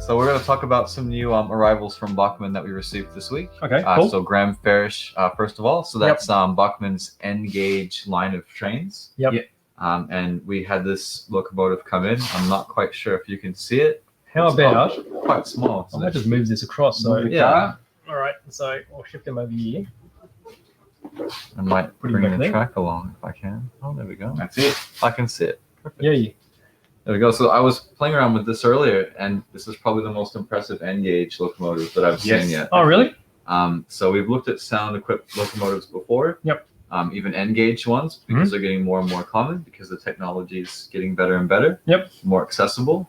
So we're going to talk about some new arrivals from Bachmann that we received this week. Okay, cool. So Graham Farish, first of all. So that's Bachmann's N-gauge line of trains. Yep. And we had this locomotive come in. I'm not quite sure if you can see it. How about... Quite small. I might just move this across. So yeah. All right, so I'll shift them over here. I might bring the track along if I can. Oh, there we go. That's it. I can see it. Perfect. Yeah. There we go. So I was playing around with this earlier, and this is probably the most impressive N-gauge locomotive that I've seen yet. Oh, really? So we've looked at sound-equipped locomotives before. Yep. Even N-gauge ones, because they're getting more and more common, because the technology is getting better and better. Yep. More accessible.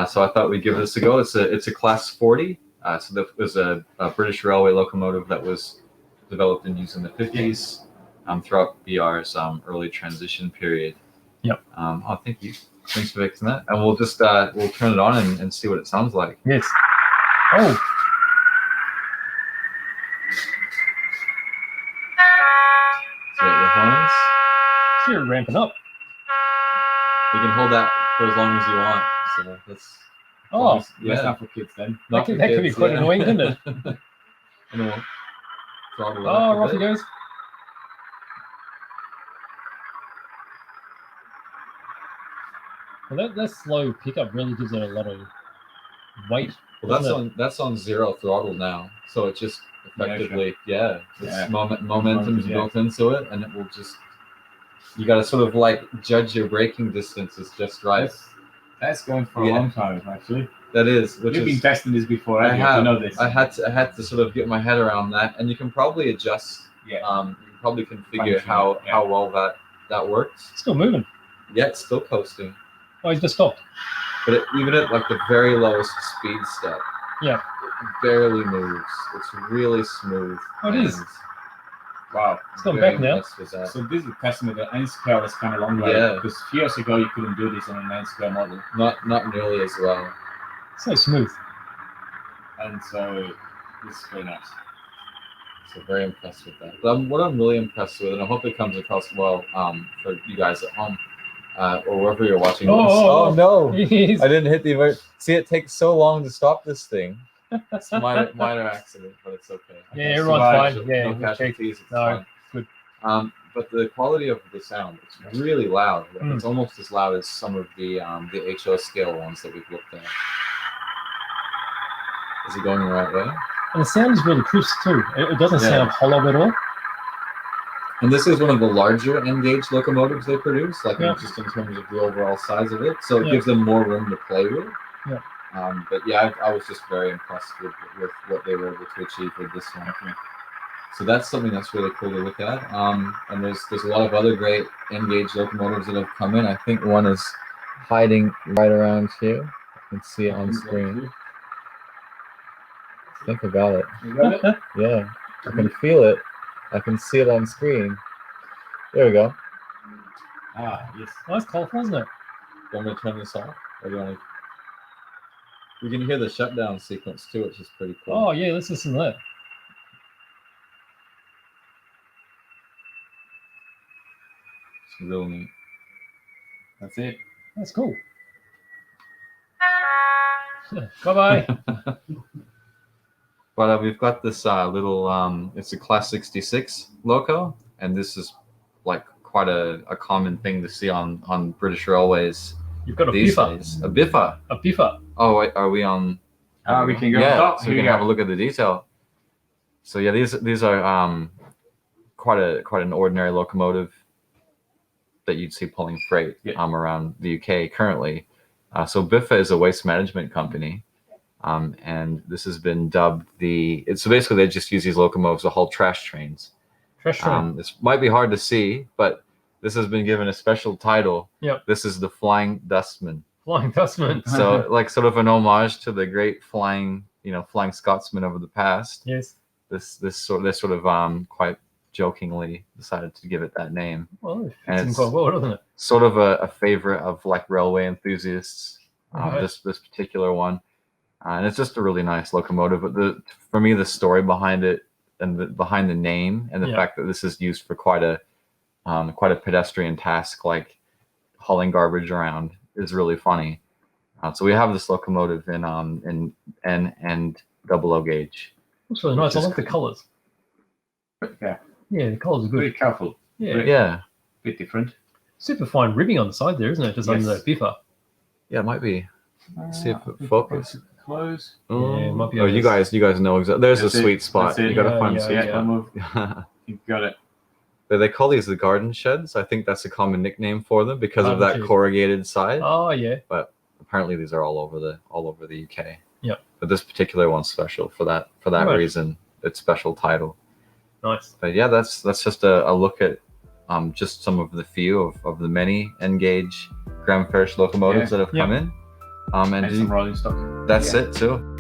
So I thought we'd give this a go. It's a Class 40. So that was a British Railway locomotive that was developed and used in the 50s throughout BR's early transition period. Yep. Oh, thank you. Thanks for fixing that. And we'll just we'll turn it on and see what it sounds like. Yes. Oh. So your horns. So you're ramping up. You can hold that for as long as you want. So that's. Oh. That's not for kids then. That could be quite annoying, couldn't it? And we'll throttle it Oh, up off it goes. Well, that slow pickup really gives it a lot of weight. Well, that's on zero throttle now, so it just effectively, momentum's built into it, and it will just. You got to sort of like judge your braking distances just right. That's going for a long time, actually. That is. You've been testing this before. I have. You know this. I had to sort of get my head around that, and you can probably adjust. Yeah. You can probably configure how well that works. It's still moving. Yeah, it's still coasting. Oh, he's just stopped. But even at like the very lowest speed step, it barely moves. It's really smooth. Oh, it is. Wow. It's gone back now. So this is testing with the N scale is kind of long way. Yeah. Because years ago you couldn't do this on an N scale model. Not nearly as well. So smooth. And so this is very nice. So very impressed with that. But what I'm really impressed with, and I hope it comes across well for you guys at home. Or wherever you're watching this. Oh no! I didn't hit the alert. See, it takes so long to stop this thing. It's a minor accident, but it's okay. Yeah, everyone's fine. No casualties. It's fine. Good. But the quality of the sound, it's really loud. It's almost as loud as some of the HO scale ones that we've looked at. Is it going the right way? And the sound is really crisp too. It doesn't sound hollow at all. And this is one of the larger N-gauge locomotives they produce, just in terms of the overall size of it. So it gives them more room to play with. Yeah. But I was just very impressed with what they were able to achieve with this one. So that's something that's really cool to look at. And there's a lot of other great N-gauge locomotives that have come in. I think one is hiding right around here. You can see it on screen. Think about it. You got it? Yeah, I can feel it. I can see it on screen. There we go. Ah, yes. Oh, that's colorful, isn't it? Do you want me to turn this off? Or do you want to... You can hear the shutdown sequence too, which is pretty cool. Oh, yeah, let's listen to that. It's real neat. That's it. That's cool. Bye-bye. But we've got this little, it's a Class 66 loco, and this is like quite a common thing to see on British Railways. You've got a these Biffa. days. A Biffa. A Biffa. Oh, wait, are we on? We can go. Yeah, so we can have a look at the detail. So yeah, these are quite an ordinary locomotive that you'd see pulling freight around the UK currently. So Biffa is a waste management company. And this has been dubbed so basically they just use these locomotives to haul trash trains. Trash train. This might be hard to see, but this has been given a special title. Yep. This is the Flying Dustman. Flying Dustman. So like sort of an homage to the great flying Scotsman of the past. Yes. This sort of quite jokingly decided to give it that name. Well, it fits in quite well, doesn't it? Sort of a favorite of like railway enthusiasts. Right. This particular one. And it's just a really nice locomotive. But for me, the story behind it and behind the name and the fact that this is used for quite a pedestrian task, like hauling garbage around, is really funny. So we have this locomotive in N and double O gauge. Looks really nice. I Which is like the colours. Yeah, Yeah, the colours are very good. colourful. Yeah. Yeah, Bit different. Super fine ribbing on the side there, isn't it? Just under Yes. that Biffa. yeah, it might be. See if I it think focus. if I Close. Yeah, it might be Oh, on you this. guys know exactly. There's That's a it. sweet spot. That's it. You gotta Yeah, find yeah, a sweet Yeah, yeah. move. spot. You got it. They call these the garden sheds. I think that's a common nickname for them because of Garden that shed. corrugated side. Oh yeah. But apparently these are all over the UK. Yep. But this particular one's special for that Right. reason. It's special title. Nice. But yeah, that's just a look at just some of the few of the many N-gauge Graham Farish locomotives Yeah. that have come in. And And some rolling stock. that's Yeah. it too.